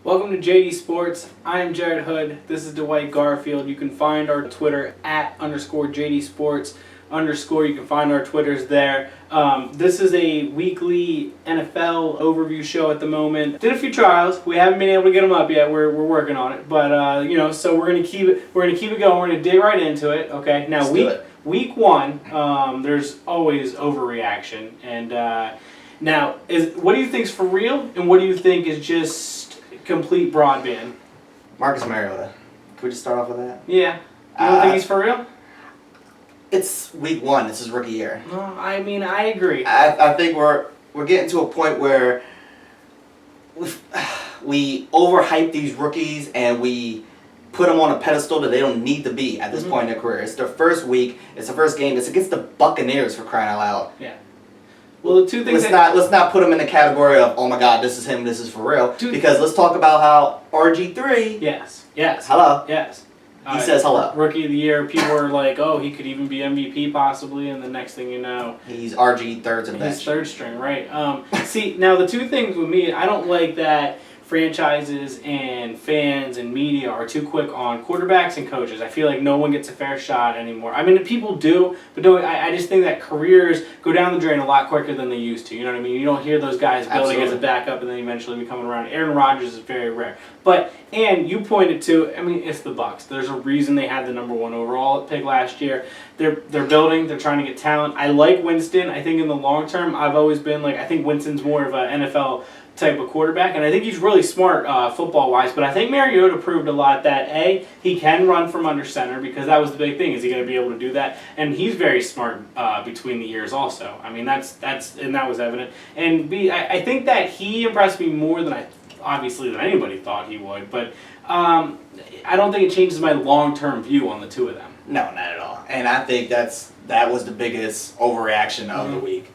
Welcome to JD Sports. I am Jared Hood. This is Dwight Garfield. You can find our Twitter at _JD Sports _ You can find our Twitters there. This is a weekly NFL overview show at the moment. Did a few trials. We haven't been able to get them up yet. We're working on it. But so we're gonna keep it going. We're gonna dig right into it. Okay. Now week one, there's always overreaction. And now what do you think is for real, and what do you think is just complete broadband? Marcus Mariota. Can we just start off with that? Yeah. You don't think he's for real? It's week one. It's his rookie year. I mean, I agree. I think we're getting to a point where we overhype these rookies and we put them on a pedestal that they don't need to be at this point in their career. It's their first week. It's the first game. It's against the Buccaneers, for crying out loud. Yeah. Well, the two things. Let's not put him in the category of, oh my God, this is him, this is for real. Because let's talk about how RG3. Yes. Hello. Yes. He says hello. Rookie of the year. People were like, oh, he could even be MVP possibly, and the next thing you know, he's RG third to the bench. He's third string, right? See, now the two things with me, I don't like that franchises and fans and media are too quick on quarterbacks and coaches. I feel like no one gets a fair shot anymore. I mean, people do, but I just think that careers go down the drain a lot quicker than they used to. You know what I mean? You don't hear those guys building as a backup and then eventually becoming around. Aaron Rodgers is very rare. And you pointed to, I mean, it's the Bucs. There's a reason they had the number one overall pick last year. They're building. They're trying to get talent. I like Winston. I think in the long term, I've always been like, I think Winston's more of an NFL type of quarterback, and I think he's really smart football-wise, but I think Mariota proved a lot that, A, he can run from under center, because that was the big thing, is he going to be able to do that, and he's very smart between the ears also. I mean, that was evident. And B, I think that he impressed me more than anybody thought he would, but I don't think it changes my long-term view on the two of them. No, not at all. And I think that was the biggest overreaction of the week.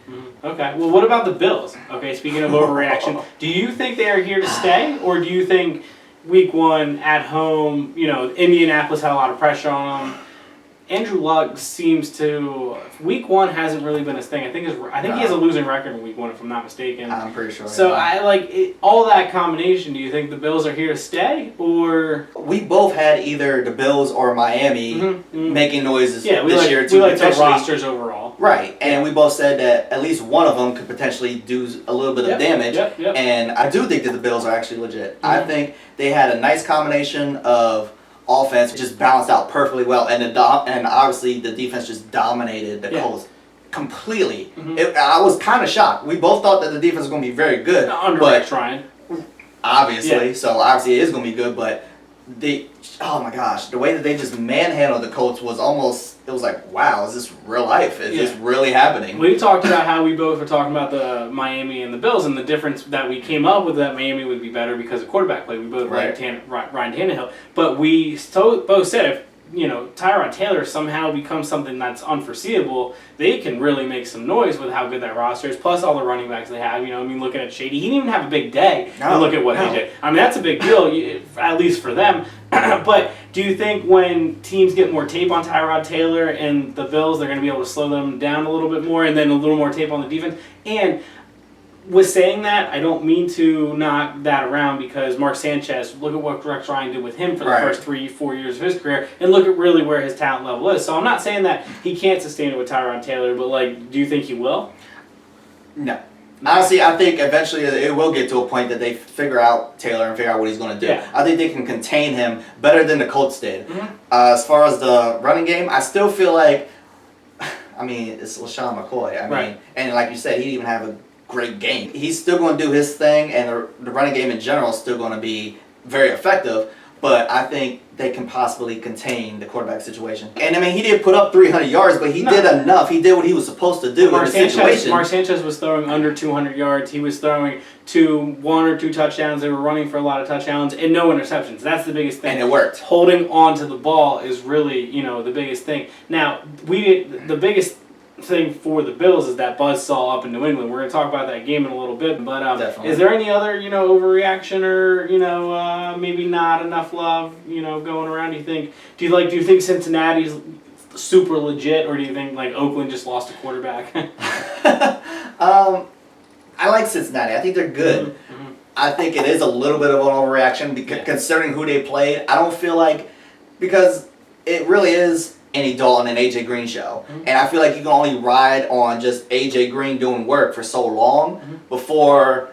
Okay. Well, what about the Bills? Okay, speaking of overreaction, do you think they are here to stay, or do you think week one at home, Indianapolis had a lot of pressure on them? Andrew Luck seems to. Week one hasn't really been his thing. I think he has a losing record in week one, if I'm not mistaken. I'm pretty sure. So I like all that combination. Do you think the Bills are here to stay, or we both had either the Bills or Miami making noises this year we like the rosters overall, right? And we both said that at least one of them could potentially do a little bit of damage. Yep. And I do think that the Bills are actually legit. I think they had a nice combination of offense, just balanced out perfectly well, and obviously the defense just dominated the Colts completely. I was kind of shocked. We both thought that the defense was going to be very good, Ryan. Obviously, so obviously it is going to be good. But oh my gosh, the way that they just manhandled the Colts was it was like, wow, is this real life? Is this really happening? We talked about how we both were talking about the Miami and the Bills, and the difference that we came up with that Miami would be better because of quarterback play. We both liked Ryan Tannehill. But we both said if Tyrod Taylor somehow becomes something that's unforeseeable, they can really make some noise with how good that roster is, plus all the running backs they have. Looking at Shady, he didn't even have a big day. Look at what they did. I mean, that's a big deal, at least for them. But do you think when teams get more tape on Tyrod Taylor and the Bills, they're going to be able to slow them down a little bit more, and then a little more tape on the defense? And with saying that, I don't mean to knock that around, because Mark Sanchez, look at what Rex Ryan did with him for the first 3-4 years of his career, and look at really where his talent level is. So I'm not saying that he can't sustain it with Tyrod Taylor, but do you think he will? No. Honestly, I think eventually it will get to a point that they figure out Taylor and figure out what he's going to do. Yeah. I think they can contain him better than the Colts did. As far as the running game, I still feel like, it's LaShawn McCoy. I mean, and like you said, he didn't even have a great game. He's still going to do his thing, and the running game in general is still going to be very effective, but I think they can possibly contain the quarterback situation. And he did put up 300 yards, but he did enough. He did what he was supposed to do in the situation. Mark Sanchez was throwing under 200 yards. He was throwing 1 or 2 touchdowns. They were running for a lot of touchdowns and no interceptions. That's the biggest thing. And it worked. Holding on to the ball is really, the biggest thing. Now, the biggest thing for the Bills is that buzzsaw up in New England. We're going to talk about that game in a little bit, but is there any other overreaction or maybe not enough love going around? Do you think Cincinnati's super legit, or do you think Oakland just lost a quarterback? I like Cincinnati. I think they're good. I think it is a little bit of an overreaction because considering who they played. I don't feel like, because it really is Andy Dalton and AJ Green show, and I feel like you can only ride on just AJ Green doing work for so long before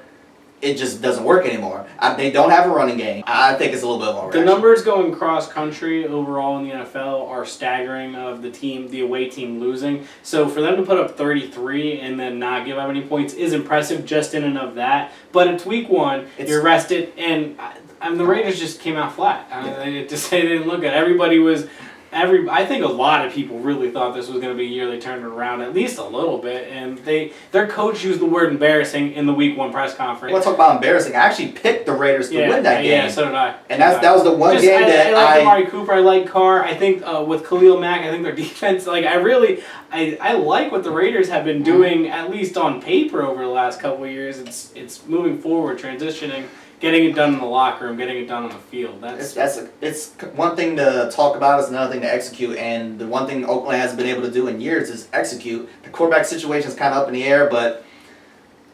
it just doesn't work anymore. They don't have a running game. I think it's a little bit of a overreaction. The numbers going cross country overall in the NFL are staggering of the away team losing. So for them to put up 33 and then not give up any points is impressive just in and of that. But it's week 1, you're rested, and the Raiders just came out flat. To say they didn't look good. Everybody was. I think a lot of people really thought this was going to be a year they turned it around at least a little bit, and their coach used the word embarrassing in the week 1 press conference. Let's talk about embarrassing. I actually picked the Raiders to win that game. Yeah, so did I. And that was the one game that I like Amari Cooper. I like Carr. I think with Khalil Mack, I think their defense. Like I like what the Raiders have been doing at least on paper over the last couple of years. It's moving forward, transitioning. Getting it done in the locker room, getting it done on the field. It's one thing to talk about, it's another thing to execute. And the one thing Oakland hasn't been able to do in years is execute. The quarterback situation is kind of up in the air, but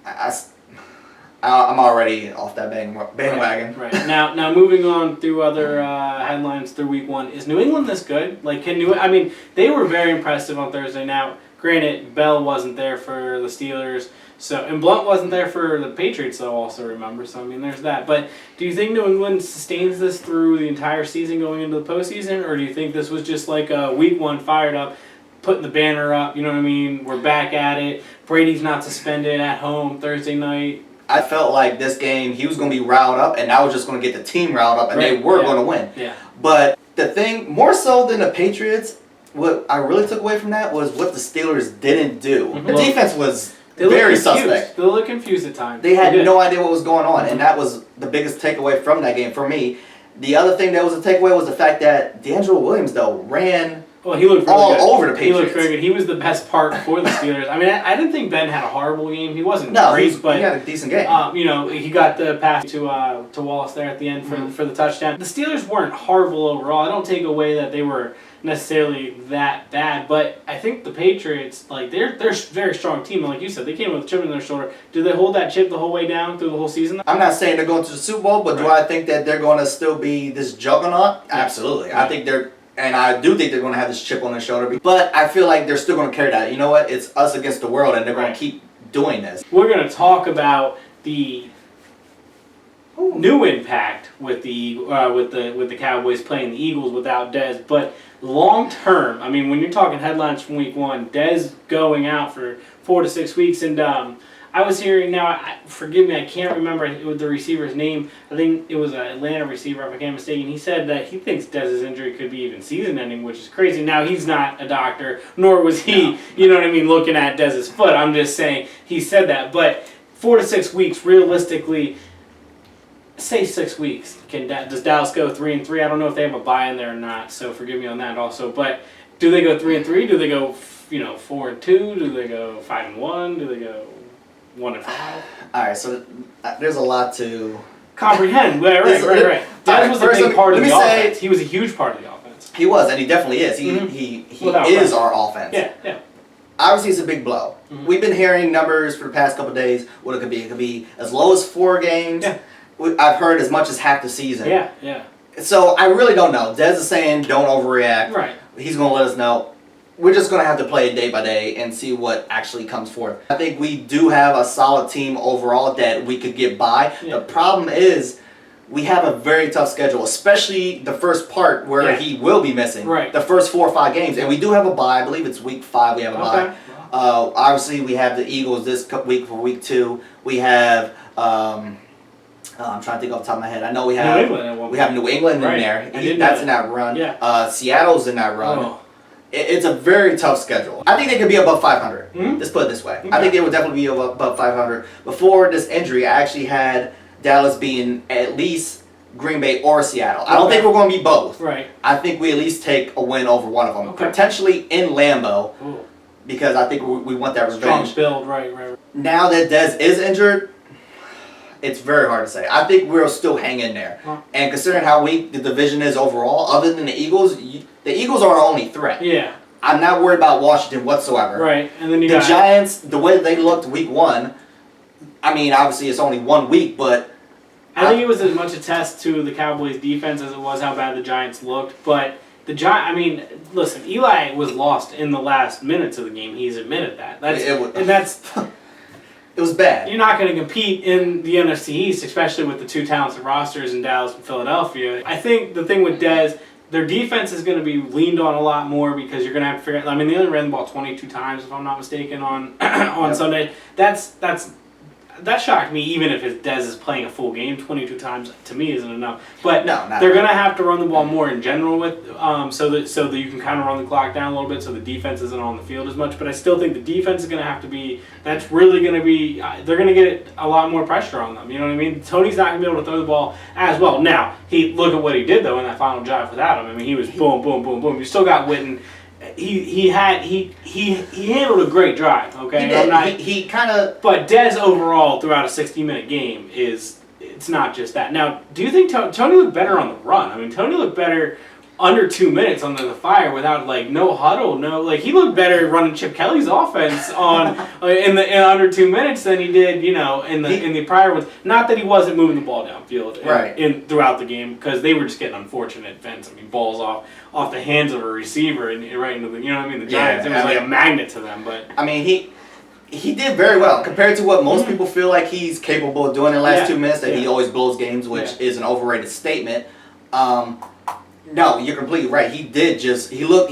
I'm already off that bandwagon. Right. Now moving on through other headlines through week 1, is New England this good? Like, they were very impressive on Thursday. Now, granted, Bell wasn't there for the Steelers. And Blunt wasn't there for the Patriots, though, also remember. So, there's that. But do you think New England sustains this through the entire season going into the postseason? Or do you think this was just like a week 1 fired up, putting the banner up, you know what I mean? We're back at it. Brady's not suspended at home Thursday night. I felt like this game, he was going to be riled up, and that was just going to get the team riled up, and they were going to win. Yeah. But the thing, more so than the Patriots, what I really took away from that was what the Steelers didn't do. The defense was very suspect. They look confused at times. They had no idea what was going on, and that was the biggest takeaway from that game for me. The other thing that was a takeaway was the fact that D'Angelo Williams, though, ran he looked really all good. over the Patriots. He looked very good. He was the best part for the Steelers. I didn't think Ben had a horrible game. He wasn't great, but he had a decent game. He got the pass to Wallace there at the end for the touchdown. The Steelers weren't horrible overall. I don't take away that they were necessarily that bad, but I think the Patriots, they're a very strong team. Like you said, they came with a chip on their shoulder. Do they hold that chip the whole way down through the whole season? I'm not saying they're going to the Super Bowl, but do I think that they're going to still be this juggernaut? Absolutely. Yeah. I think and I do think they're going to have this chip on their shoulder, but I feel like they're still going to carry that. You know what? It's us against the world, and they're going to keep doing this. We're going to talk about the new impact with the Cowboys playing the Eagles without Dez, but long term, when you're talking headlines from week 1, Dez going out for 4 to 6 weeks, and I was hearing forgive me, I can't remember the receiver's name. I think it was an Atlanta receiver, if I can't mistake. He said that he thinks Dez's injury could be even season-ending, which is crazy. Now, he's not a doctor, nor was he, looking at Dez's foot. I'm just saying he said that. But 4 to 6 weeks, realistically, say 6 weeks. Does Dallas go 3-3? I don't know if they have a bye in there or not, so forgive me on that also. But do they go 3-3? Do they go 4-2? Do they go 5-1? Do they go 1-5? All right, so there's a lot to comprehend. Right. Dez was a big part of the offense. He was a huge part of the offense. He was, and he definitely is. He is our offense. Yeah. Obviously, it's a big blow. We've been hearing numbers for the past couple of days. What it could be. It could be as low as 4 games. Yeah. I've heard as much as half the season. Yeah. So I really don't know. Dez is saying don't overreact. Right. He's going to let us know. We're just going to have to play it day by day and see what actually comes forth. I think we do have a solid team overall that we could get by. Yeah. The problem is we have a very tough schedule, especially the first part where he will be missing. Right. The first 4 or 5 games. And we do have a bye. I believe it's week 5 we have a bye. Obviously, we have the Eagles this week for week 2. We have... I'm trying to think off the top of my head. I know we have New England in there. That's in that run. Yeah. Seattle's in that run. Oh. It's a very tough schedule. I think they could be above 500. Let's put it this way. Okay. I think they would definitely be above 500. Before this injury, I actually had Dallas being at least Green Bay or Seattle. I don't think we're going to be both. Right. I think we at least take a win over one of them. Okay. Potentially in Lambeau. Ooh. Because I think we want that revenge. Strong build, right. Now that Dez is injured, it's very hard to say. I think we'll still hang in there. Huh. And considering how weak the division is overall, other than the Eagles are our only threat. Yeah. I'm not worried about Washington whatsoever. Right. And then the Giants, the way they looked week 1, obviously it's only 1 week, but I think it was as much a test to the Cowboys defense as it was how bad the Giants looked. But listen, Eli was lost in the last minutes of the game. He's admitted that. It was bad. You're not going to compete in the NFC East, especially with the two talented rosters in Dallas and Philadelphia. I think the thing with Dez, their defense is going to be leaned on a lot more because you're going to have to figure out. I mean, they only ran the ball 22 times, if I'm not mistaken, on Sunday. That shocked me, even if Dez is playing a full game 22 times, to me isn't enough. But they're going to have to run the ball more in general with so that you can kind of run the clock down a little bit so the defense isn't on the field as much. But I still think the defense is going to have to be, they're going to get a lot more pressure on them. You know what I mean? Tony's not going to be able to throw the ball as well. Now, look at what he did, though, in that final drive without him. I mean, he was boom, boom, boom, boom. You still got Witten. He handled a great drive. Okay, he kind of. But Dez overall throughout a 60-minute game it's not just that. Now, do you think Tony looked better on the run? I mean, Tony looked better under 2 minutes under the fire without no huddle, he looked better running Chip Kelly's offense in under 2 minutes than he did in the prior ones. Not that he wasn't moving the ball downfield throughout the game because they were just getting unfortunate events. I mean, balls off the hands of a receiver and right into the the Giants. It was like a magnet to them. But I mean he did very well compared to what most people feel like he's capable of doing in the last 2 minutes. That he always blows games, which is an overrated statement. No, you're completely right. He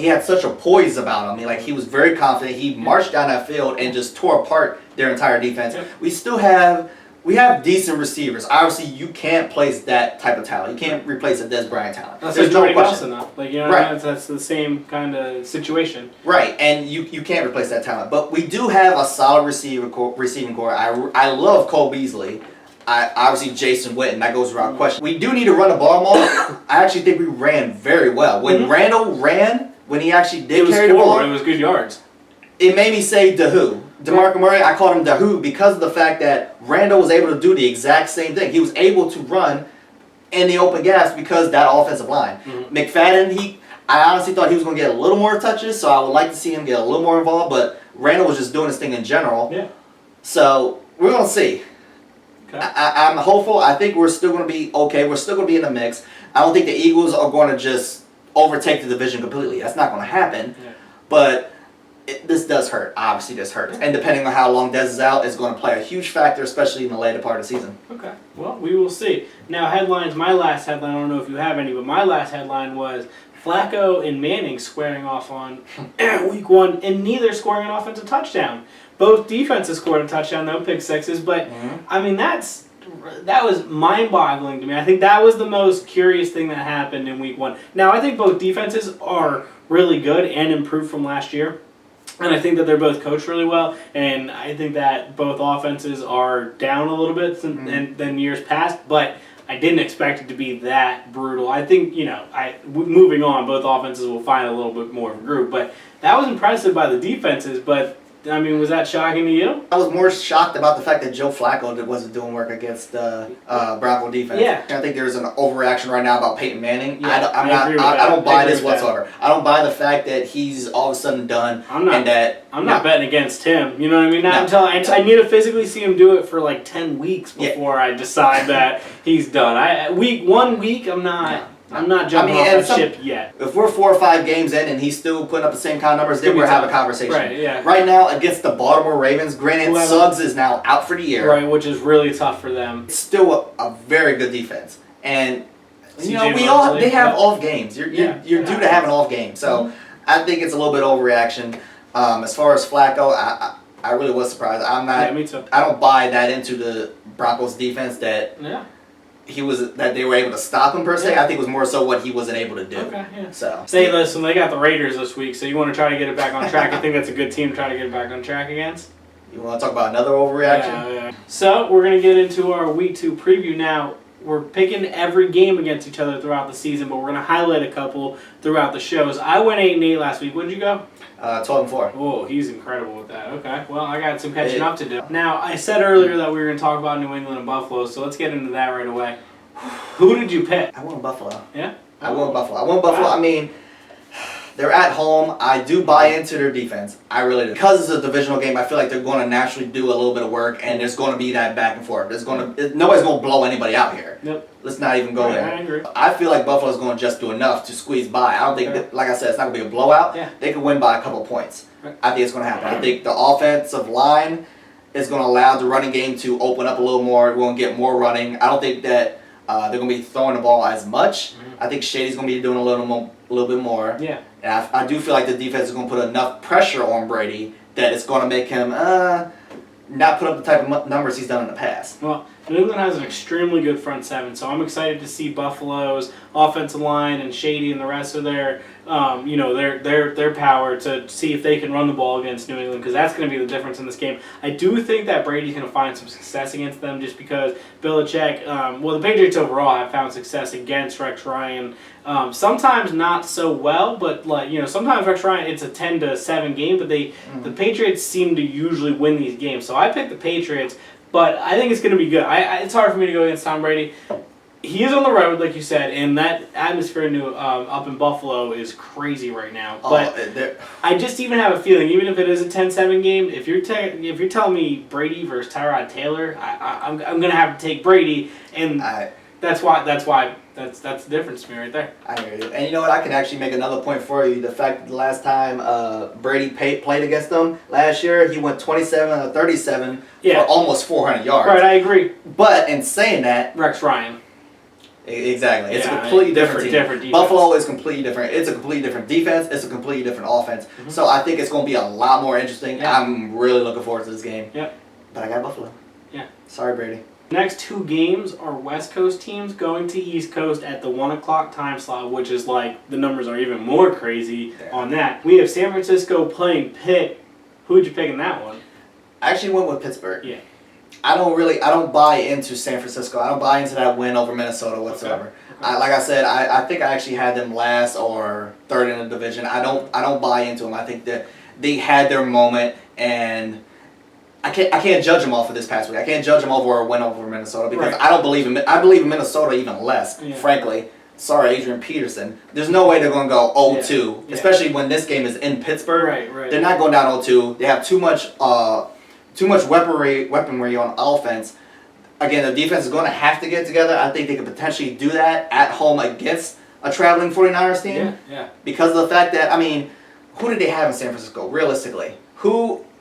had such a poise about him. He was very confident. He marched down that field and just tore apart their entire defense. Yep. We have decent receivers. Obviously, you can't place that type of talent. You can't replace a Dez Bryant talent. That's like Jordy Nelson, though. That's the same kind of situation. Right, and you can't replace that talent. But we do have a solid receiving core. I love Cole Beasley. Obviously, Jason Witten, that goes without question. We do need to run the ball more. I actually think we ran very well. When Randall ran, when he actually did carry the ball, it was good yards. It made me say DeWho. DeMarco Murray, I called him DeWho because of the fact that Randall was able to do the exact same thing. He was able to run in the open gaps because that offensive line. McFadden, I honestly thought he was going to get a little more touches, so I would like to see him get a little more involved, but Randall was just doing his thing in general. Yeah. So, we're going to see. Okay. I'm hopeful. I think we're still going to be okay. We're still going to be in the mix. I don't think the Eagles are going to just overtake the division completely. That's not going to happen. Yeah. But this does hurt. Obviously, this hurts. And depending on how long Dez is out, it's going to play a huge factor, especially in the later part of the season. Okay. Well, we will see. Now, headlines. My last headline, I don't know if you have any, but my last headline was Flacco and Manning squaring off on week 1, and neither scoring an offensive touchdown. Both defenses scored a touchdown, no pick sixes, but I mean that was mind-boggling to me. I think that was the most curious thing that happened in week 1. Now I think both defenses are really good and improved from last year, and I think that they're both coached really well. And I think that both offenses are down a little bit than years past, but I didn't expect it to be that brutal. I think moving on, both offenses will find a little bit more of a group, but that was impressive by the defenses, but. I mean, was that shocking to you? I was more shocked about the fact that Joe Flacco wasn't doing work against Bronco defense. Yeah. I think there's an overreaction right now about Peyton Manning. Yeah, I don't buy this whatsoever. I don't buy the fact that he's all of a sudden done. I'm not betting against him. You know what I mean? Not until I need to physically see him do it for like 10 weeks before I decide that he's done. One week, I'm not. I'm not jumping off that ship yet. If we're 4 or 5 games in and he's still putting up the same kind of numbers, then we're having a conversation. Right, yeah. Right now, against the Baltimore Ravens, granted, Suggs is now out for the year. Right, which is really tough for them. It's still a very good defense. And, they have off games. You're due to have an off game. So, I think it's a little bit overreaction. As far as Flacco, I really was surprised. Me too. I don't buy that into the Broncos defense that... Yeah. That they were able to stop him per se. I think it was more so what he wasn't able to do. Okay, yeah. So. Hey, listen, they got the Raiders this week, so you want to try to get it back on track. I think that's a good team to try to get it back on track against. You want to talk about another overreaction? Yeah. So we're gonna get into our week 2 preview now. We're picking every game against each other throughout the season, but we're gonna highlight a couple throughout the shows. I went 8-8 last week. What did you go? 12-4. Oh, he's incredible with that. Okay, well, I got some catching up to do. Now, I said earlier that we were gonna talk about New England and Buffalo, so let's get into that right away. Who did you pick? I went Buffalo. Yeah? I went Buffalo. Wow. I mean, They're at home. I do buy into their defense. I really do. Because it's a divisional game, I feel like they're going to naturally do a little bit of work, and there's going to be that back and forth. Nobody's going to blow anybody out here. Yep. Let's not even go there. I agree. I feel like Buffalo's going to just do enough to squeeze by. I don't think, like I said, it's not going to be a blowout. Yeah. They could win by a couple points. Right. I think it's going to happen. I think the offensive line is going to allow the running game to open up a little more. We're going to get more running. I don't think that they're going to be throwing the ball as much. I think Shady's going to be doing a little bit more. Yeah. And I do feel like the defense is going to put enough pressure on Brady that it's going to make him not put up the type of numbers he's done in the past. Well, New England has an extremely good front seven, so I'm excited to see Buffalo's offensive line and Shady and the rest of their power to see if they can run the ball against New England, because that's going to be the difference in this game. I do think that Brady's going to find some success against them, just because Belichick, the Patriots overall have found success against Rex Ryan. Sometimes not so well, but sometimes Rex Ryan, it's a 10-7 game, but the Patriots seem to usually win these games. So I picked the Patriots, but I think it's going to be good. It's hard for me to go against Tom Brady. He is on the road, like you said, and that atmosphere up in Buffalo is crazy right now. But I just even have a feeling, even if it is a 10-7 game, if you're telling me Brady versus Tyrod Taylor, I'm going to have to take Brady, and that's the difference to me right there. I hear you. And you know what? I can actually make another point for you. The fact that the last time Brady played against them last year, he went 27-37 for almost 400 yards. Right, I agree. But in saying that, Rex Ryan. Exactly. It's a completely different team. Defense. Buffalo is completely different. It's a completely different defense. It's a completely different offense. Mm-hmm. So I think it's going to be a lot more interesting. Yeah. I'm really looking forward to this game. Yep. But I got Buffalo. Yeah. Sorry, Brady. Next two games are West Coast teams going to East Coast at the 1 o'clock time slot, which is the numbers are even more crazy on that. We have San Francisco playing Pitt. Who would you pick in that one? I actually went with Pittsburgh. Yeah. I don't buy into San Francisco. I don't buy into that win over Minnesota whatsoever. Okay. Like I said, I think I actually had them last or third in the division. I don't buy into them. I think that they had their moment, and I can't judge them off of this past week. I can't judge them over a win over Minnesota because I believe in Minnesota even less, frankly. Sorry, Adrian Peterson. There's no way they're going to go 0-2, especially when this game is in Pittsburgh. Right. They're not going down 0-2. They have too much weaponry on offense. Again, the defense is going to have to get together. I think they could potentially do that at home against a traveling 49ers team. Yeah. Because of the fact that, who did they have in San Francisco, realistically?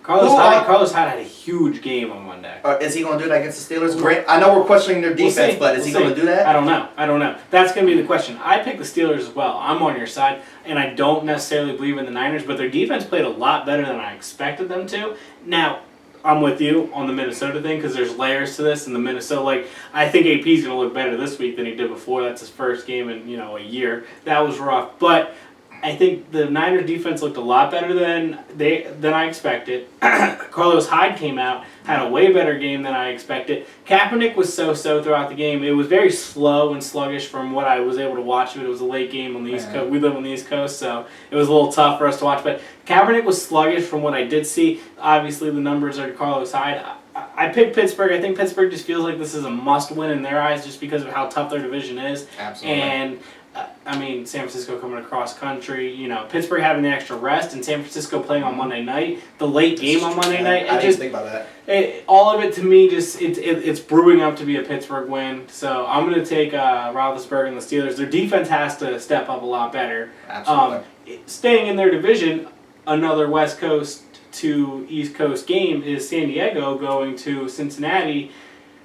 Carlos Hyde had a huge game on Monday. Is he going to do that against the Steelers? Great. I know we're questioning their defense, but is he going to do that? I don't know. That's going to be the question. I picked the Steelers as well. I'm on your side, and I don't necessarily believe in the Niners, but their defense played a lot better than I expected them to. Now, I'm with you on the Minnesota thing because there's layers to this, and the Minnesota, I think AP's going to look better this week than he did before. That's his first game in a year. That was rough, but I think the Niners defense looked a lot better than I expected. Carlos Hyde came out, had a way better game than I expected. Kaepernick was so-so throughout the game. It was very slow and sluggish from what I was able to watch. It was a late game on the East Coast. We live on the East Coast, so it was a little tough for us to watch. But Kaepernick was sluggish from what I did see. Obviously, the numbers are Carlos Hyde. I picked Pittsburgh. I think Pittsburgh just feels like this is a must-win in their eyes just because of how tough their division is. Absolutely. And San Francisco coming across country, Pittsburgh having the extra rest, and San Francisco playing on Monday night, the late game on Monday night. I didn't think about that. All of it to me, it's brewing up to be a Pittsburgh win. So I'm going to take Roethlisberger and the Steelers. Their defense has to step up a lot better. Absolutely. Staying in their division, another West Coast to East Coast game is San Diego going to Cincinnati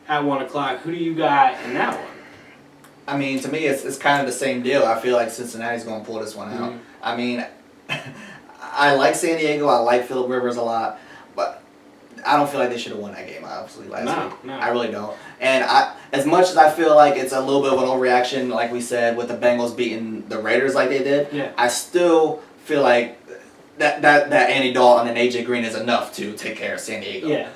at 1 o'clock. Who do you got in that one? To me, it's kind of the same deal. I feel like Cincinnati's going to pull this one out. Mm-hmm. I like San Diego. I like Phillip Rivers a lot, but I don't feel like they should have won that game, obviously, last week. No. I really don't. And as much as I feel like it's a little bit of an overreaction, like we said, with the Bengals beating the Raiders like they did, I still feel like that Andy Dalton and AJ Green is enough to take care of San Diego. Yeah.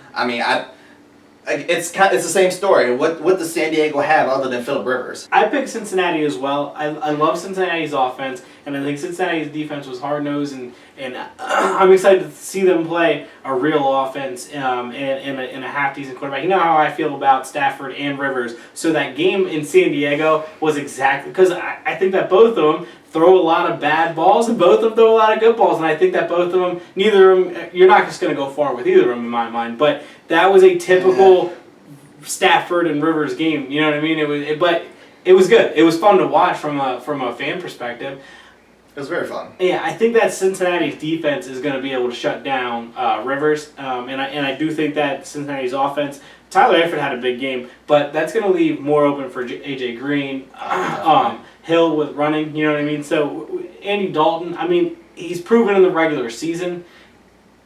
It's the same story. What does San Diego have other than Phillip Rivers? I picked Cincinnati as well. I love Cincinnati's offense, and I think Cincinnati's defense was hard-nosed, and I'm excited to see them play a real offense and a half decent quarterback. You know how I feel about Stafford and Rivers. So that game in San Diego was exactly because I think that both of them throw a lot of bad balls and both of them throw a lot of good balls. And I think that both of them, neither of them, you're not just going to go far with either of them in my mind. But that was a typical Stafford and Rivers game. You know what I mean? But it was good. It was fun to watch from a fan perspective. It was very fun. Yeah, I think that Cincinnati's defense is going to be able to shut down Rivers, and I do think that Cincinnati's offense. Tyler Eifert had a big game, but that's going to leave more open for AJ Green, Hill with running. You know what I mean? So Andy Dalton. I mean, he's proven in the regular season.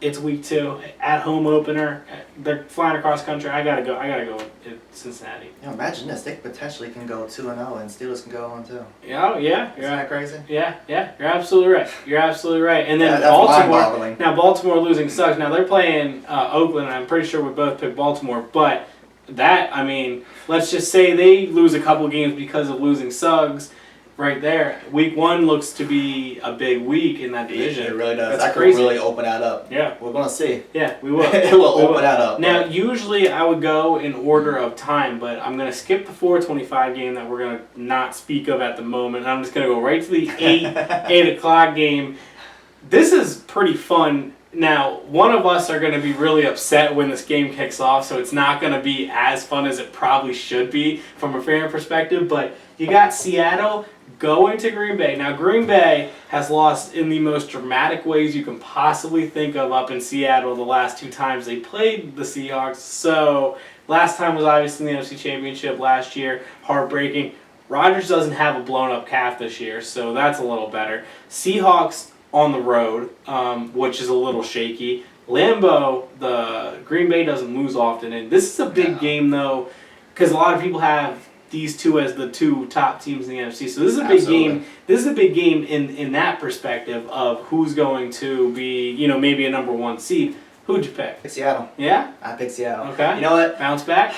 It's week 2 at home opener. They're flying across country. I gotta go with Cincinnati. Imagine this. They potentially can go 2-0 and Steelers can go 1-2. Yeah. Isn't that crazy? Yeah. You're absolutely right. And then that's Baltimore. Now Baltimore losing sucks. Now they're playing Oakland. And I'm pretty sure we both picked Baltimore. But let's just say they lose a couple games because of losing Suggs. Right there, week 1 looks to be a big week in that division. It really does. That's could crazy. really open that up. Yeah. We're going to see. Yeah, we will. It will open that up. Now, usually I would go in order of time, but I'm going to skip the 4:25 game that we're going to not speak of at the moment. I'm just going to go right to the 8 o'clock game. This is pretty fun. Now, one of us are going to be really upset when this game kicks off, so it's not going to be as fun as it probably should be from a fan perspective, but you got Seattle going to Green Bay. Now, Green Bay has lost in the most dramatic ways you can possibly think of up in Seattle the last 2 times they played the Seahawks. So, last time was obviously in the NFC Championship last year. Heartbreaking. Rodgers doesn't have a blown-up calf this year, so that's a little better. Seahawks on the road, which is a little shaky. Lambeau, the Green Bay doesn't lose often. And this is a big game, though, because a lot of people have these two as the 2 top teams in the NFC. So this is a big game. This is a big game in that perspective of who's going to be, maybe a number 1 seed. Who'd you pick? Seattle. Yeah? I picked Seattle. Okay. You know what? Bounce back?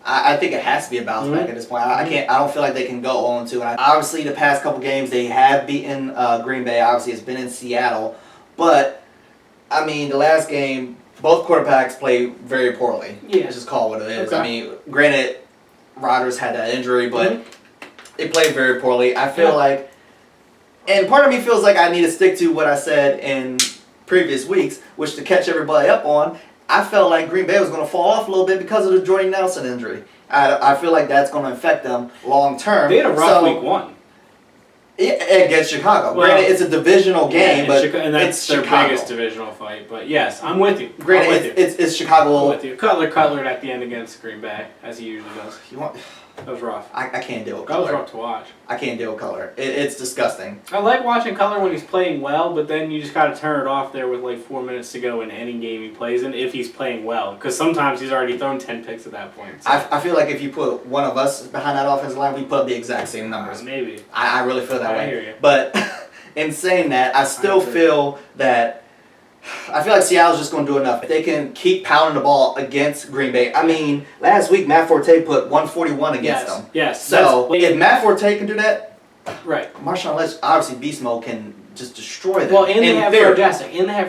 I think it has to be a bounce back at this point. I don't feel like they can go 0-2. And obviously, the past couple games they have beaten Green Bay. Obviously, it's been in Seattle, but I mean, the last game, both quarterbacks played very poorly. Yeah. Let's just call it what it is. Okay. I mean, granted, Rodgers had that injury, but they played very poorly. I feel like, and part of me feels like I need to stick to what I said in previous weeks, which to catch everybody up on. I felt like Green Bay was going to fall off a little bit because of the Jordy Nelson injury. I feel like that's going to affect them long term. They had a rough week 1. Against Chicago. Well, granted, it's a divisional game, but and that's it's their Chicago. biggest divisional fight. But yes, I'm with you. Granted, it's Chicago. I'm with you. Cutler at the end against Green Bay, as he usually does. That was rough. I can't deal with That was Cutler. rough to watch. I can't deal with Cutler. It's disgusting. I like watching Cutler when he's playing well, but then you just got to turn it off there with like 4 minutes to go in any game he plays in if he's playing well. Because sometimes he's already thrown 10 picks at that point. So. I feel like if you put one of us behind that offensive line, we put up the exact same numbers. Maybe. I really feel that way. I hear you. But in saying that, I still feel that Seattle's just going to do enough. If they can keep pounding the ball against Green Bay. I mean, last week Matt Forte put 141 against them. Yes. So if Matt Forte can do that, right. Marshawn Lynch, obviously Beast Mode, can just destroy them. Well, and they have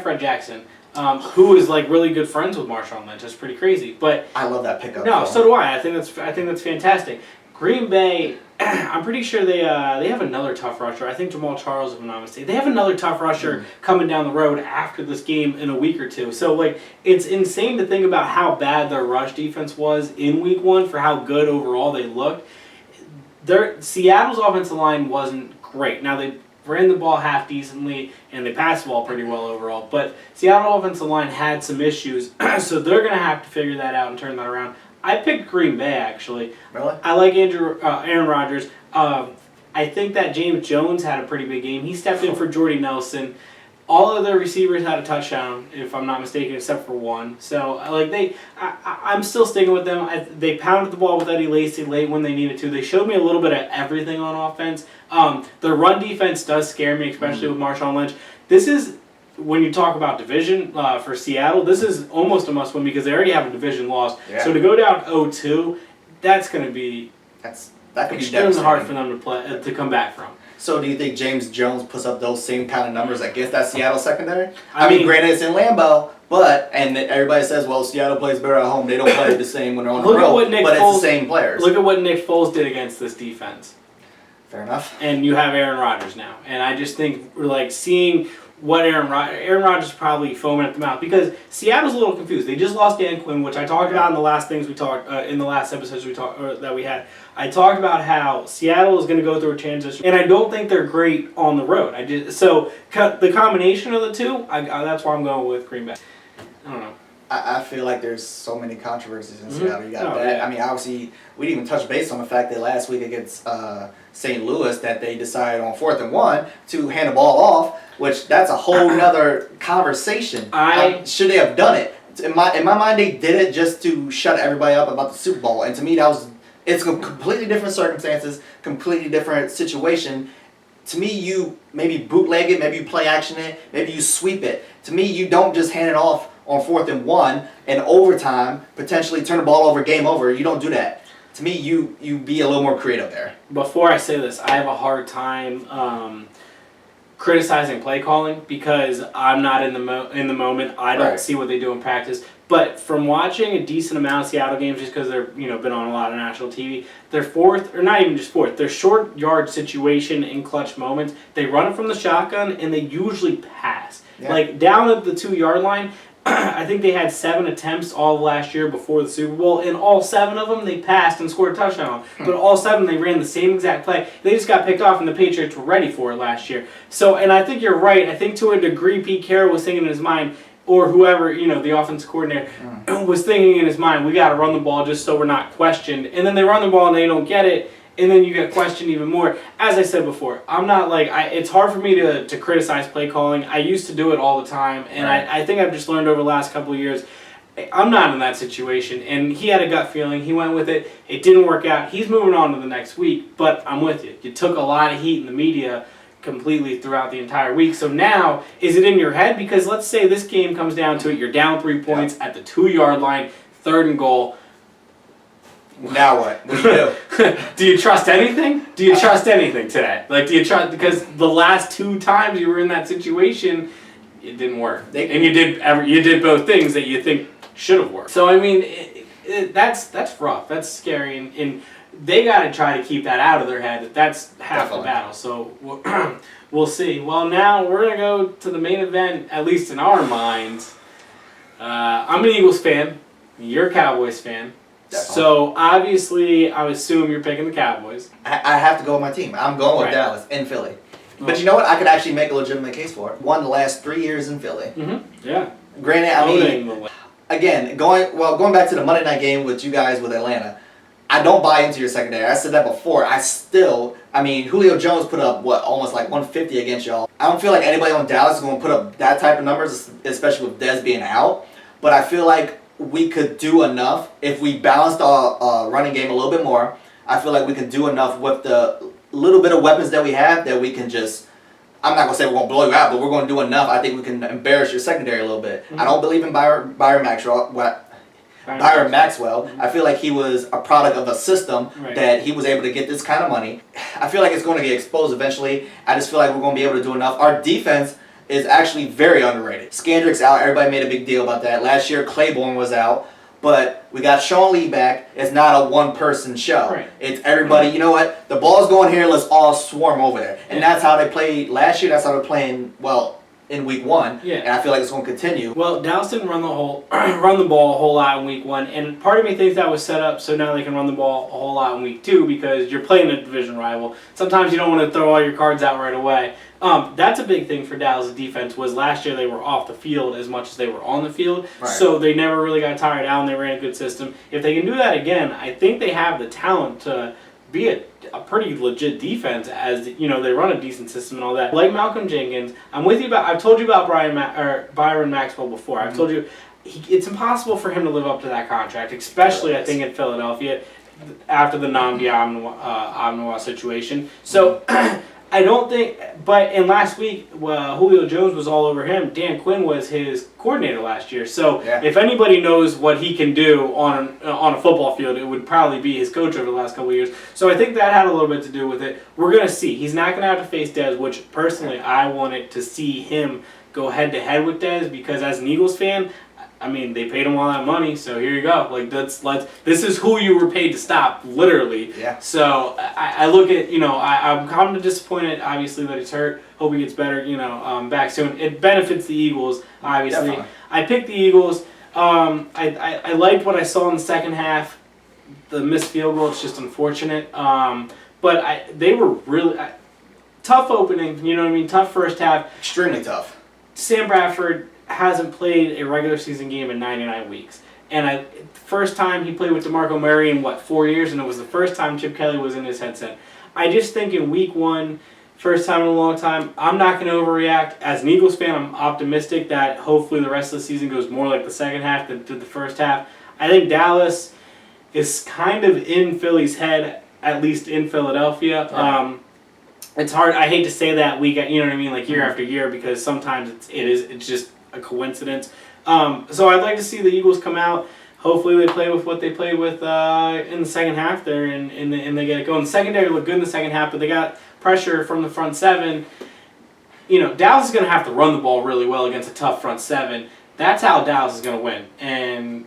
Fred Jackson. Who is like really good friends with Marshawn Lynch. That's pretty crazy. But I love that pickup. No, so do I. I think that's fantastic. Green Bay, I'm pretty sure they have another tough rusher. I think Jamal Charles, if I'm not mistaken. They have another tough rusher coming down the road after this game in a week or 2. So like it's insane to think about how bad their rush defense was in week 1 for how good overall they looked. Seattle's offensive line wasn't great. Now they ran the ball half decently and they passed the ball pretty well overall. But Seattle offensive line had some issues, so they're going to have to figure that out and turn that around. I picked Green Bay, actually. Really? I like Aaron Rodgers. I think that James Jones had a pretty big game. He stepped in for Jordy Nelson. All of their receivers had a touchdown, if I'm not mistaken, except for one. So, I'm still sticking with them. They pounded the ball with Eddie Lacy late when they needed to. They showed me a little bit of everything on offense. Their run defense does scare me, especially with Marshawn Lynch. This is, when you talk about division for Seattle, this is almost a must-win because they already have a division loss. Yeah. So to go down 0-2, that's going to be extremely hard for them to come back from. So do you think James Jones puts up those same kind of numbers against that Seattle secondary? I mean, granted it's in Lambeau, And everybody says, well, Seattle plays better at home. They don't play the same when they're on the Look at road. what Nick But Foles, it's the same players. Look at what Nick Foles did against this defense. Fair enough. And you have Aaron Rodgers now. And I just think we're like seeing what Aaron Rodgers probably foaming at the mouth because Seattle's a little confused. They just lost Dan Quinn, which I talked about in the last things we talked in the last episodes that we had. I talked about how Seattle is going to go through a transition, and I don't think they're great on the road. The combination of the two, that's why I'm going with Green Bay. I don't know. I feel like there's so many controversies in Seattle. You got that. Yeah. I mean, obviously, we didn't even touch base on the fact that last week against St. Louis that they decided on 4th and 1 to hand the ball off, which that's a whole nother conversation. Should they have done it? In my mind, they did it just to shut everybody up about the Super Bowl. And to me, it's completely different circumstances, completely different situation. To me, you maybe bootleg it, maybe you play action it, maybe you sweep it. To me, you don't just hand it off on 4th and 1 and overtime, potentially turn the ball over, game over. You don't do that. To me, you be a little more creative there. Before I say this, I have a hard time criticizing play calling because I'm not in the moment. I don't see what they do in practice. But from watching a decent amount of Seattle games, just because they're been on a lot of national TV, they're fourth, or not even just fourth. They're short yard situation in clutch moments. They run it from the shotgun and they usually pass. Yeah. Like down at the 2-yard line. I think they had 7 attempts all of last year before the Super Bowl, and all 7 of them they passed and scored a touchdown. But all 7 they ran the same exact play. They just got picked off, and the Patriots were ready for it last year. So, and I think you're right. I think to a degree, Pete Carroll was thinking in his mind, or whoever, the offensive coordinator was thinking in his mind, we got to run the ball just so we're not questioned. And then they run the ball and they don't get it. And then you get questioned even more. As I said before, I'm not like it's hard for me to criticize play calling. I used to do it all the time, and I think I've just learned over the last couple of years. I'm not in that situation, and he had a gut feeling. He went with it. It didn't work out. He's moving on to the next week, but I'm with you. You took a lot of heat in the media completely throughout the entire week. So now, is it in your head? Because let's say this game comes down to it. You're down 3 points at the 2-yard line, 3rd and goal. Now what? What do you do? Do you trust anything? Do you trust anything today? Like, do you trust, because the last 2 times you were in that situation, it didn't work. And you did both things that you think should have worked. So, I mean, that's rough. That's scary. And they got to try to keep that out of their head. That's half the battle. So, we'll see. Well, now we're going to go to the main event, at least in our minds. I'm an Eagles fan. You're a Cowboys fan. Definitely. So, obviously, I assume you're picking the Cowboys. I have to go with my team. I'm going with Dallas in Philly. But you know what? I could actually make a legitimate case for it. Won the last 3 years in Philly. Mm-hmm. Yeah. Granted, I mean, again, going back to the Monday night game with you guys with Atlanta, I don't buy into your secondary. I said that before. Julio Jones put up, almost like 150 against y'all. I don't feel like anybody on Dallas is going to put up that type of numbers, especially with Dez being out. But I feel like we could do enough if we balanced our running game a little bit more. I feel like we can do enough with the little bit of weapons that we have that we can just, I'm not going to say we're going to blow you out, but we're going to do enough. I think we can embarrass your secondary a little bit. Mm-hmm. I don't believe in Byron Maxwell. Mm-hmm. I feel like he was a product of a system that he was able to get this kind of money. I feel like it's going to get exposed eventually. I just feel like we're going to be able to do enough. Our defense is actually very underrated. Scandrick's out. Everybody made a big deal about that. Last year, Claiborne was out. But we got Sean Lee back. It's not a one-person show. Right. It's everybody, you know what? The ball's going here. Let's all swarm over there. And that's how they played last year. That's how they're playing, in week 1. Yeah. And I feel like it's going to continue. Well, Dallas didn't run the ball a whole lot in week 1. And part of me thinks that was set up so now they can run the ball a whole lot in week 2 because you're playing a division rival. Sometimes you don't want to throw all your cards out right away. That's a big thing for Dallas' defense was last year they were off the field as much as they were on the field. Right. So they never really got tired out and they ran a good system. If they can do that again, I think they have the talent to be a pretty legit defense as they run a decent system and all that. Like Malcolm Jenkins, I'm with you I've told you about Byron Maxwell before. I've told you it's impossible for him to live up to that contract, especially I think in Philadelphia after the Nnamdi Amnoa situation. So I don't think, and last week, Julio Jones was all over him. Dan Quinn was his coordinator last year. So if anybody knows what he can do on a football field, it would probably be his coach over the last couple of years. So I think that had a little bit to do with it. We're going to see. He's not going to have to face Dez, which personally I wanted to see him go head to head with Dez, because as an Eagles fan, I mean, they paid him all that money, so here you go. Like, this is who you were paid to stop, literally. Yeah. So I look at, I'm kind of disappointed, obviously, that he's hurt. Hope he gets better, back soon. It benefits the Eagles, obviously. Definitely. I picked the Eagles. I liked what I saw in the second half. The missed field goal, it's just unfortunate. But they were really tough opening, you know what I mean? Tough first half. Extremely tough. Sam Bradford hasn't played a regular season game in 99 weeks. And first time he played with DeMarco Murray in, 4 years? And it was the first time Chip Kelly was in his headset. I just think in week one, first time in a long time, I'm not going to overreact. As an Eagles fan, I'm optimistic that hopefully the rest of the season goes more like the second half than did the first half. I think Dallas is kind of in Philly's head, at least in Philadelphia. Right. It's hard. I hate to say that week, you know what I mean, like year after year, because sometimes it's just a coincidence. So I'd like to see the Eagles come out. Hopefully they play with what they played with in the second half there, and they get it going. The secondary looked good in the second half, but they got pressure from the front seven. Dallas is going to have to run the ball really well against a tough front seven. That's how Dallas is going to win. And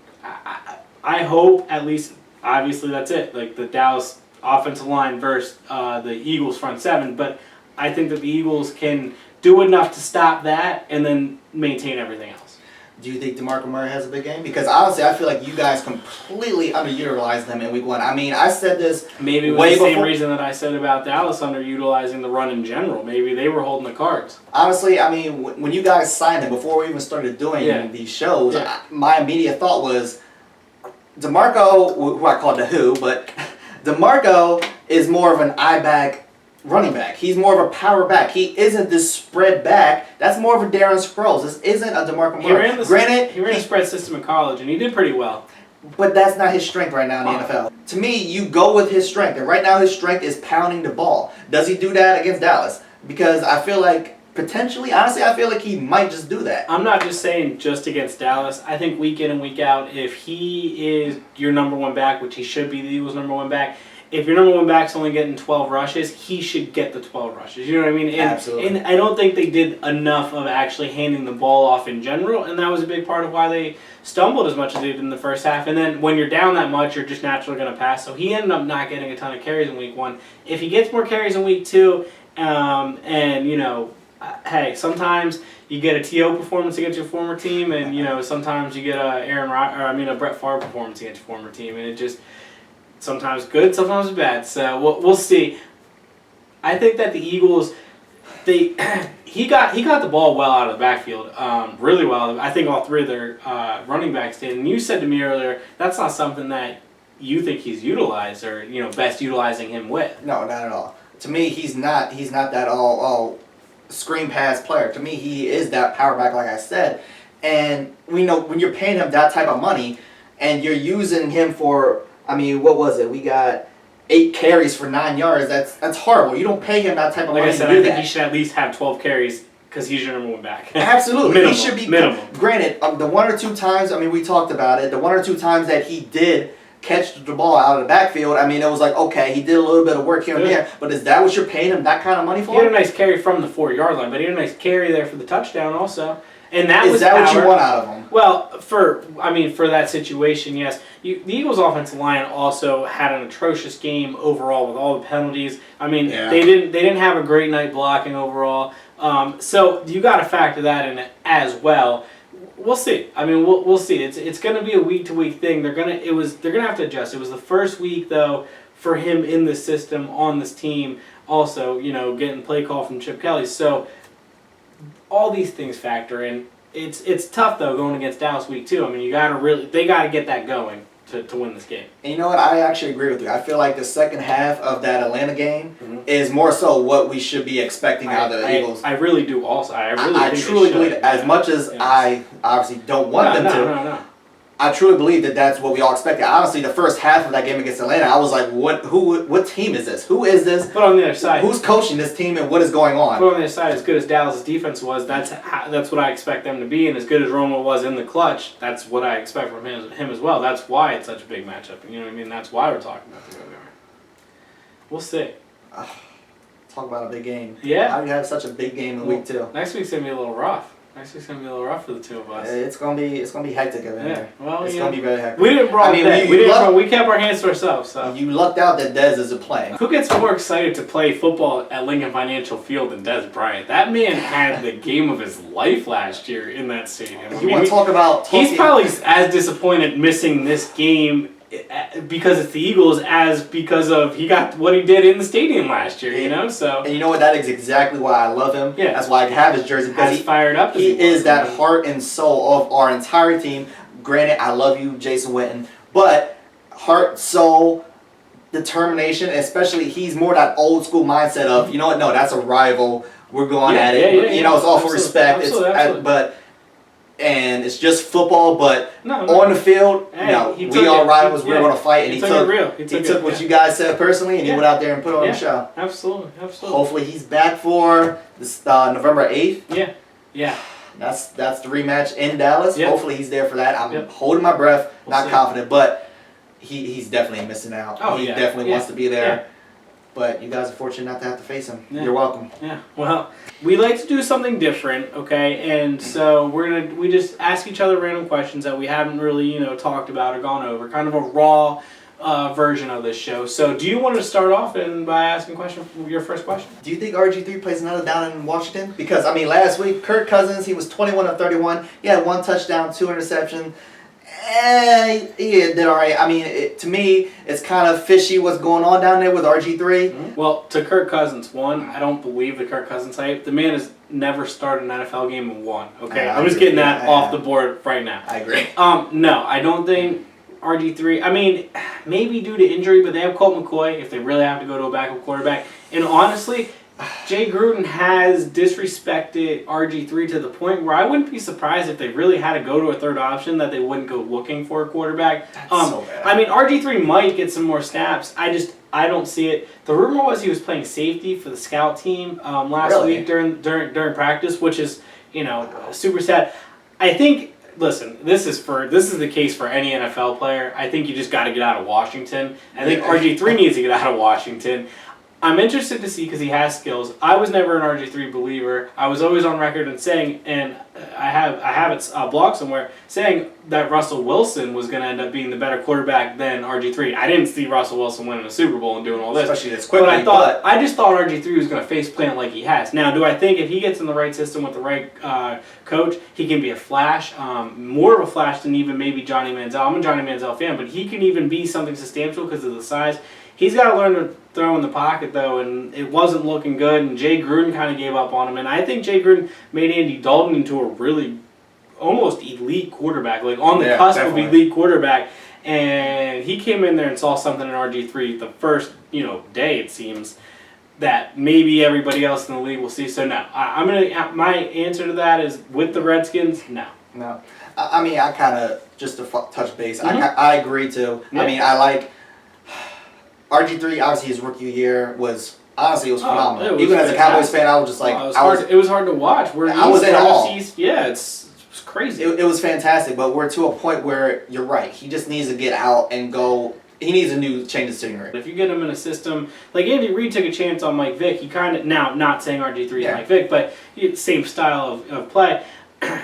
I hope, at least, obviously that's it, like the Dallas offensive line versus the Eagles front seven. But I think that the Eagles can do enough to stop that and then maintain everything else. Do you think DeMarco Murray has a big game? Because honestly, I feel like you guys completely underutilized them in week one. I mean, I said this maybe it was the same reason that I said about Dallas underutilizing the run in general. Maybe they were holding the cards. Honestly, I mean, when you guys signed him, before we even started doing these shows, my immediate thought was DeMarco, who I called the Who, but DeMarco is more of an I-back running back. He's more of a power back. He isn't this spread back. That's more of a Darren Sproles. This isn't a DeMarco Murray. He ran a spread system in college, and he did pretty well. But that's not his strength right now in the NFL. To me, you go with his strength. And right now his strength is pounding the ball. Does he do that against Dallas? Because I feel like potentially, honestly, I feel like he might just do that. I'm not just saying just against Dallas. I think week in and week out, if he is your number one back, which he should be the Eagles' number one back, if your number one back's only getting 12 rushes, he should get the 12 rushes. You know what I mean? Absolutely. And I don't think they did enough of actually handing the ball off in general, and that was a big part of why they stumbled as much as they did in the first half. And then when you're down that much, you're just naturally going to pass. So he ended up not getting a ton of carries in week one. If he gets more carries in week two, hey, sometimes you get a T.O. performance against your former team, and sometimes you get a Brett Favre performance against your former team, and it just sometimes good, sometimes bad. So we'll see. I think that the Eagles, he got the ball well out of the backfield, really well. I think all three of their running backs did. And you said to me earlier that's not something that you think he's utilized or best utilizing him with. No, not at all. To me, he's not that all screen pass player. To me, he is that power back, like I said. And we know when you're paying him that type of money, and you're using him for, what was it? We got 8 carries for 9 yards. That's horrible. You don't pay him that type of money. Like I said, I think he should at least have 12 carries because he's your number one back. Absolutely. He should be minimum. Granted, the 1 or 2 times, we talked about it, the 1 or 2 times that he did catch the ball out of the backfield, it was like, okay, he did a little bit of work here and there, but is that what you're paying him that kind of money for? He had a nice carry from the 4-yard line, but he had a nice carry there for the touchdown also. And that is was that power. What you want out of him? Well, for that situation, yes. The Eagles' offensive line also had an atrocious game overall with all the penalties. They didn't have a great night blocking overall. So you got to factor that in as well. We'll see. We'll see. It's going to be a week to week thing. They're gonna have to adjust. It was the first week though for him in the system on this team. Also, getting play call from Chip Kelly. So all these things factor in. It's tough though going against Dallas week 2. They got to get that going to win this game. And you know what? I actually agree with you. I feel like the second half of that Atlanta game is more so what we should be expecting out of the Eagles. I really do also. I truly believe, as much as I obviously don't want them to, No. I truly believe that that's what we all expected. Honestly, the first half of that game against Atlanta, I was like, what team is this? Who is this? But on the other side, who's coaching this team and what is going on? But on the other side, as good as Dallas' defense was, that's what I expect them to be. And as good as Romo was in the clutch, that's what I expect from him as well. That's why it's such a big matchup. You know what I mean? That's why we're talking about the go. We'll see. Talk about a big game. Yeah. How do you have such a big game in week 2? Next week's going to be a little rough. Next week's gonna be a little rough for the two of us. It's gonna be hectic over there. Well, it's gonna be very hectic. We didn't brawl. We kept our hands to ourselves. So. You lucked out that Dez isn't playing. Who gets more excited to play football at Lincoln Financial Field than Dez Bryant? That man had the game of his life last year in that stadium. You want to talk about? He's probably as disappointed missing this game because it's the Eagles as because of he got what he did in the stadium last year, you know. So and you know what? That is exactly why I love him. Yeah, that's why I have his jersey because he's fired up. He is that heart and soul of our entire team. Granted, I love you, Jason Witten, but heart, soul, determination. Especially, he's more that old school mindset of you know what? No, that's a rival. We're going at it. You know, it's all for respect. Absolutely. And it's just football, but on the field, we are rivals. We're going to fight, and he took it real. He took what you guys said personally, and he went out there and put on a show. Absolutely. Hopefully, he's back for this November 8th. Yeah. That's the rematch in Dallas. Yep. Hopefully, he's there for that. I'm holding my breath, not confident, but he's definitely missing out. He definitely wants to be there. Yeah. But you guys are fortunate not to have to face him. Yeah. You're welcome. Yeah. Well, we like to do something different, okay? And so we just ask each other random questions that we haven't really, talked about or gone over. Kind of a raw version of this show. So, do you want to start off by asking your first question? Do you think RG3 plays another down in Washington? Because last week Kirk Cousins, he was 21 of 31. He had 1 touchdown, 2 interceptions. He did all right. To me, it's kind of fishy what's going on down there with RG3. Mm-hmm. Well, to Kirk Cousins, I don't believe the Kirk Cousins hype. The man has never started an NFL game and won. Okay, I'm just getting that off the board right now. I agree. No, I don't think RG3. Maybe due to injury, but they have Colt McCoy if they really have to go to a backup quarterback. And honestly, Jay Gruden has disrespected RG3 to the point where I wouldn't be surprised if they really had to go to a third option that they wouldn't go looking for a quarterback. That's so bad. RG3 might get some more snaps. I don't see it. The rumor was he was playing safety for the scout team last week during practice, which is super sad. I think. Listen, this is the case for any NFL player. I think you just got to get out of Washington. I think RG3 needs to get out of Washington. I'm interested to see because he has skills. I was never an RG3 believer. I was always on record and saying, and I have it blog somewhere saying that Russell Wilson was going to end up being the better quarterback than RG3. I didn't see Russell Wilson winning a Super Bowl and doing all this, especially this quickly. But I just thought RG3 was going to face plant like he has. Now, do I think if he gets in the right system with the right coach, he can be a flash, more of a flash than even maybe Johnny Manziel? I'm a Johnny Manziel fan, but he can even be something substantial because of the size. He's got to learn to throw in the pocket, though, and it wasn't looking good, and Jay Gruden kind of gave up on him. And I think Jay Gruden made Andy Dalton into a really almost elite quarterback, like on the cusp of elite quarterback. And he came in there and saw something in RG3 the first day, it seems, that maybe everybody else in the league will see. So, no. My answer to that is with the Redskins, no. No. I kind of, just to touch base, I agree, too. Yeah. I like... RG3, obviously his rookie year was phenomenal. Even as a Cowboys fan, I was just like... it was hard to watch. I was in awe. Yeah, it's crazy. It was fantastic, but we're to a point where you're right. He just needs to get out and go... He needs a new change of scenery. If you get him in a system... Like Andy Reid took a chance on Mike Vick. He kind of... Now, not saying RG3 is Mike Vick, but same style of play.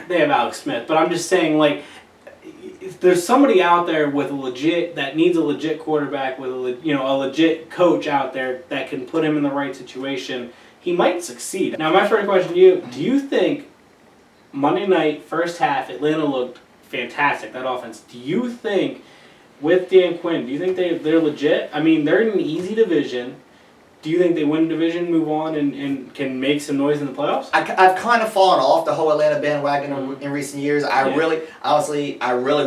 They have Alex Smith. But I'm just saying, like... If there's somebody out there with that needs a legit quarterback with a legit coach out there that can put him in the right situation, he might succeed. Now, my first question to you: do you think Monday night first half Atlanta looked fantastic? That offense. Do you think with Dan Quinn? Do you think they're legit? They're in an easy division. Do you think they win the division, move on, and can make some noise in the playoffs? I've kind of fallen off the whole Atlanta bandwagon in recent years. I really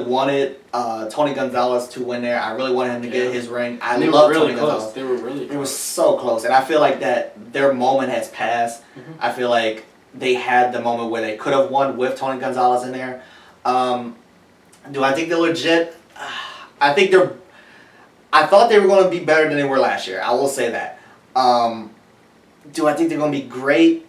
wanted Tony Gonzalez to win there. I really wanted him to get his ring. I love Tony Gonzalez. They were really close. It was so close. And I feel like that their moment has passed. Mm-hmm. I feel like they had the moment where they could have won with Tony Gonzalez in there. Do I think they're legit? I thought they were going to be better than they were last year. I will say that. Do I think they're going to be great?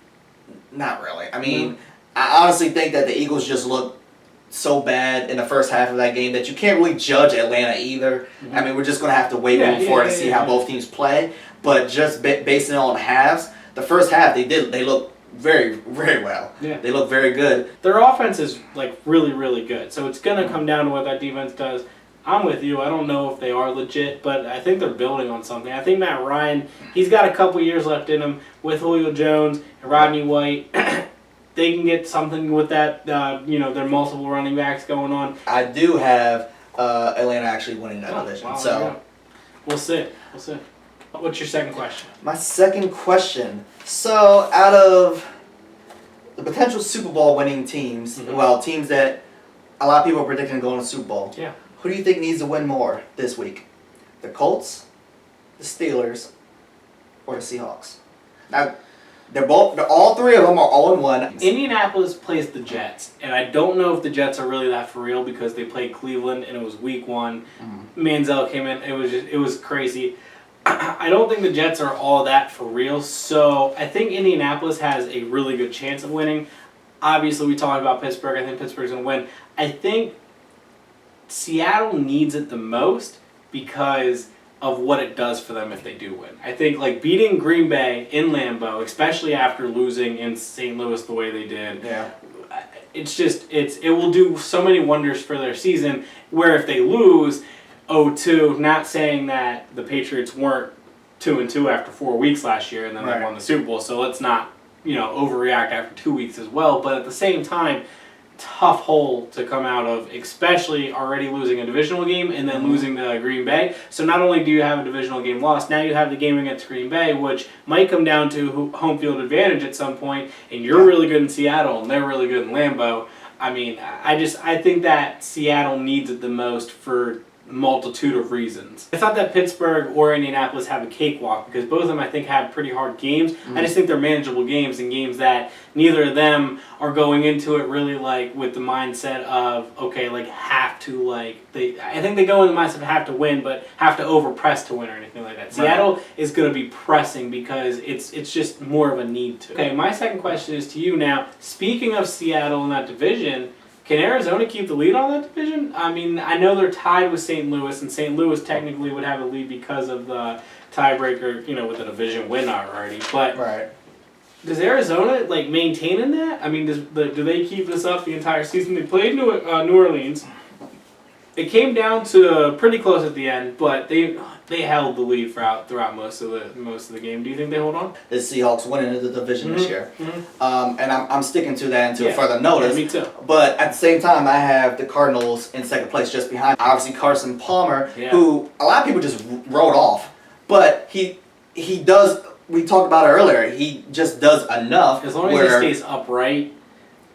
Not really. I honestly think that the Eagles just look so bad in the first half of that game that you can't really judge Atlanta either. Mm-hmm. We're just going to have to wait moving forward to see how both teams play. But just basing it on halves, the first half they looked very, very well. Yeah. They look very good. Their offense is like really, really good. So it's going to come down to what that defense does. I'm with you. I don't know if they are legit, but I think they're building on something. I think Matt Ryan, he's got a couple years left in him with Julio Jones and Rodney White. They can get something with that, their multiple running backs going on. I do have Atlanta actually winning that division. Wow, so yeah. We'll see. What's your second question? My second question. So out of the potential Super Bowl winning teams, teams that a lot of people are predicting to go in the Super Bowl. Yeah. Who do you think needs to win more this week? The Colts, the Steelers, or the Seahawks? Now, all three of them are 0-1. Indianapolis plays the Jets, and I don't know if the Jets are really that for real because they played Cleveland and it was week 1. Manziel came in, it was crazy. I don't think the Jets are all that for real, so I think Indianapolis has a really good chance of winning. Obviously, we talked about Pittsburgh. I think Pittsburgh's going to win. I think Seattle needs it the most because of what it does for them if they do win. I think like beating Green Bay in Lambeau, especially after losing in St. Louis the way they did, it will do so many wonders for their season. Where if they lose 0-2, not saying that the Patriots weren't 2-2 after 4 weeks last year and then they won the Super Bowl, so let's not overreact after 2 weeks as well. But at the same time, tough hole to come out of, especially already losing a divisional game and then losing to Green Bay. So not only do you have a divisional game lost, now you have the game against Green Bay, which might come down to home field advantage at some point, and you're really good in Seattle and they're really good in Lambeau. I mean, I think that Seattle needs it the most for multitude of reasons. I thought that Pittsburgh or Indianapolis have a cakewalk because both of them I think have pretty hard games. I just think they're manageable games and games that neither of them are going into it really like with the mindset of have to I think they go in the mindset of have to win but have to overpress to win or anything like that. Seattle is going to be pressing because it's just more of a need to. Okay, my second question is to you now. Speaking of Seattle in that division, can Arizona keep the lead on that division? I mean, I know they're tied with St. Louis, and St. Louis technically would have a lead because of the tiebreaker, with the division win already. But does Arizona maintain in that? I mean, do they keep this up the entire season? They played New Orleans. It came down to pretty close at the end, but they held the lead throughout most of the game. Do you think they hold on? The Seahawks winning the division this year, and I'm sticking to that until further notice. Yeah, me too. But at the same time, I have the Cardinals in second place, just behind. Obviously, Carson Palmer, who a lot of people just wrote off, but he does. We talked about it earlier. He just does enough. As long as he stays upright.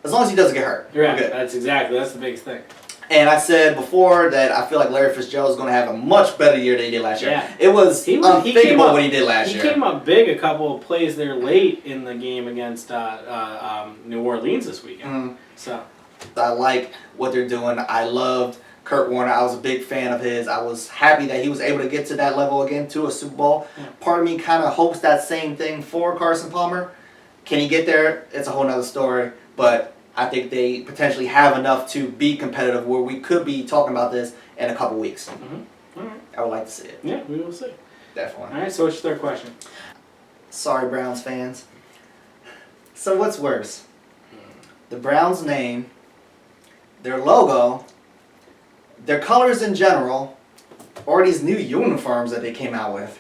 As long as he doesn't get hurt. Yeah, that's the biggest thing. And I said before that I feel like Larry Fitzgerald is going to have a much better year than he did last year. Yeah. It was unthinkable what he did last year. He came up big a couple of plays there late in the game against New Orleans this weekend. So I like what they're doing. I loved Kurt Warner. I was a big fan of his. I was happy that he was able to get to that level again, to a Super Bowl. Yeah. Part of me kind of hopes that same thing for Carson Palmer. Can he get there? It's a whole nother story. But I think they potentially have enough to be competitive where we could be talking about this in a couple weeks. All right. I would like to see it. Yeah, we will see. Definitely. All right, so what's your third question? Sorry, Browns fans. So what's worse? The Browns' name, their logo, their colors in general, or these new uniforms that they came out with?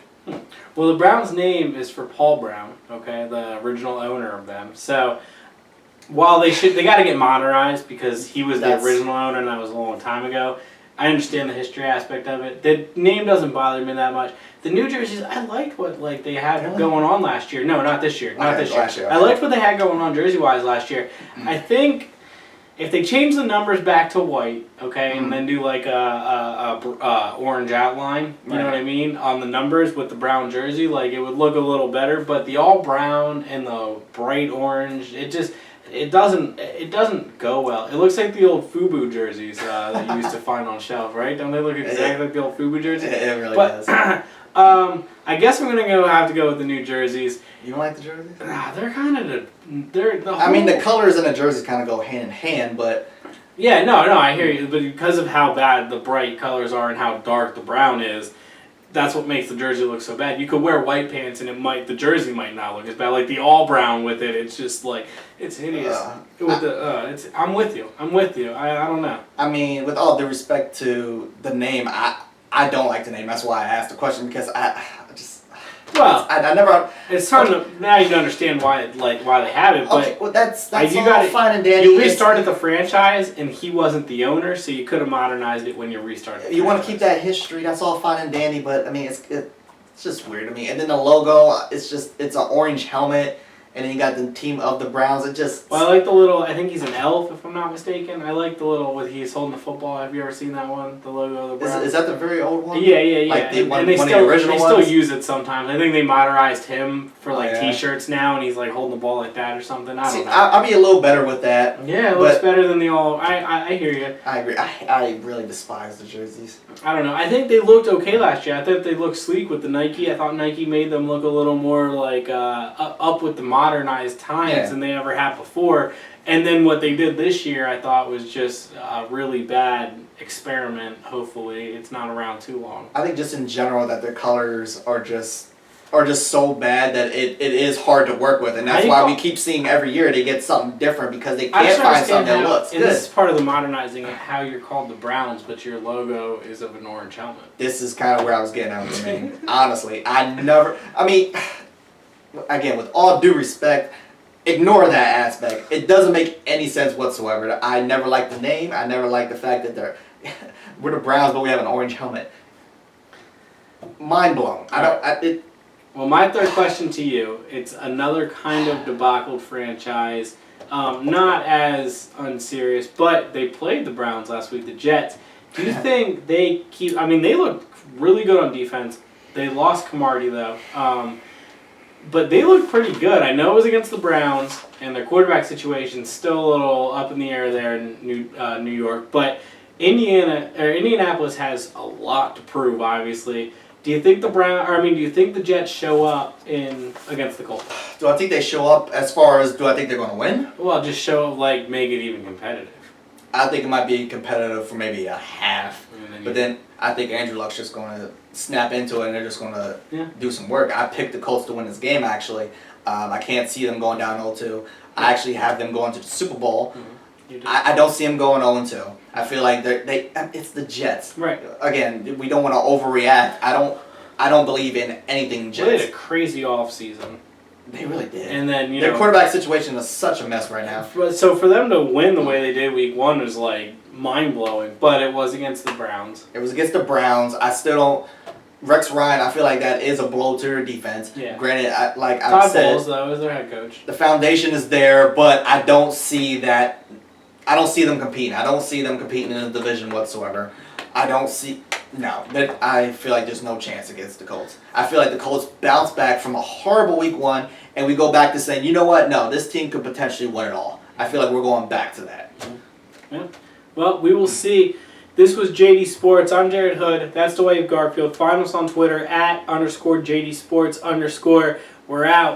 Well, the Browns' name is for Paul Brown, okay, the original owner of them. So while they got to get modernized because he was the original owner and that was a long time ago. I understand the history aspect of it. The name doesn't bother me that much. The New Jerseys, I liked what they had going on last year. No, not this year. Not this year. Last year. I liked what they had going on jersey-wise last year. I think if they change the numbers back to white, okay, and then do like a orange outline, you know what I mean, on the numbers with the brown jersey, it would look a little better. But the all brown and the bright orange, it doesn't go well. It looks like the old FUBU jerseys that you used to find on shelf, right? Don't they look exactly like the old FUBU jerseys? It really does. I guess I'm gonna have to go with the New Jerseys. You don't like the jerseys? Nah, they're kind of I mean, the colors in the jerseys kind of go hand in hand, but yeah, no, I hear you. But because of how bad the bright colors are and how dark the brown is, that's what makes the jersey look so bad. You could wear white pants and the jersey might not look as bad. Like the all brown with it, it's just like it's hideous. I'm with you. I don't know. I mean, with all due respect to the name, I don't like the name. That's why I asked the question because I never. It's time to now you understand why they have it. But okay, well that's you all fine and dandy. You restarted the franchise, and he wasn't the owner, so you could have modernized it when you restarted. You want to keep that history. That's all fine and dandy, but I mean it's just weird to me. And then the logo, it's an orange helmet. And then you got the team of the Browns. It just... Well, I like the little... I think he's an elf, if I'm not mistaken. I like the little... with he's holding the football. Have you ever seen that one? The logo of the Browns? Is that the very old one? Yeah. Like one of the original ones? They still use it sometimes. I think they modernized him for T-shirts now, and he's like holding the ball like that or something. I don't know. I'll be a little better with that. Yeah, it looks better than the all... I hear you. I agree. I really despise the jerseys. I don't know. I think they looked okay last year. I thought they looked sleek with the Nike. I thought Nike made them look a little more like up with the modernized times than they ever have before. And then what they did this year, I thought was just a really bad experiment. Hopefully, it's not around too long. I think just in general that their colors are just so bad that it is hard to work with, and that's why we keep seeing every year they get something different because they can't find something that looks good. This is part of the modernizing of how you're called the Browns, but your logo is of an orange helmet. This is kind of where I was getting at with the name. Honestly, again, with all due respect, ignore that aspect. It doesn't make any sense whatsoever. I never liked the name. I never liked the fact that we're the Browns, but we have an orange helmet. Mind blown. Well, my third question to you, it's another kind of debacle franchise. Not as unserious, but they played the Browns last week, the Jets. Do you think they keep... I mean, they look really good on defense. They lost Camardi, though. But they look pretty good. I know it was against the Browns, and their quarterback situation's still a little up in the air there in New York. But Indianapolis has a lot to prove, obviously. Do you think do you think the Jets show up against the Colts? Do I think they show up as far as do I think they're going to win? Well, just show up, make it even competitive. I think it might be competitive for maybe a half. But then I think Andrew Luck's just going to snap into it and they're just going to do some work. I picked the Colts to win this game, actually. I can't see them going down 0-2. I actually have them going to the Super Bowl. Mm-hmm. I don't see them going 0-2. I feel like it's the Jets. Right. Again, we don't want to overreact. I don't believe in anything Jets. They had a crazy offseason. They really did. And then their quarterback situation is such a mess right now. So for them to win the way they did week 1 was mind blowing. But it was against the Browns. It was against the Browns. I still don't. Rex Ryan, I feel like that is a blow to their defense. Yeah. Granted, Todd Bowles, though, is their head coach. The foundation is there, but I don't see that. I don't see them competing. I don't see them competing in a division whatsoever. I feel like there's no chance against the Colts. I feel like the Colts bounce back from a horrible week 1, and we go back to saying, you know what? No, this team could potentially win it all. I feel like we're going back to that. Yeah. Well, we will see. This was JD Sports. I'm Jared Hood. That's Dwayne Garfield. Find us on Twitter @_JD Sports_. We're out.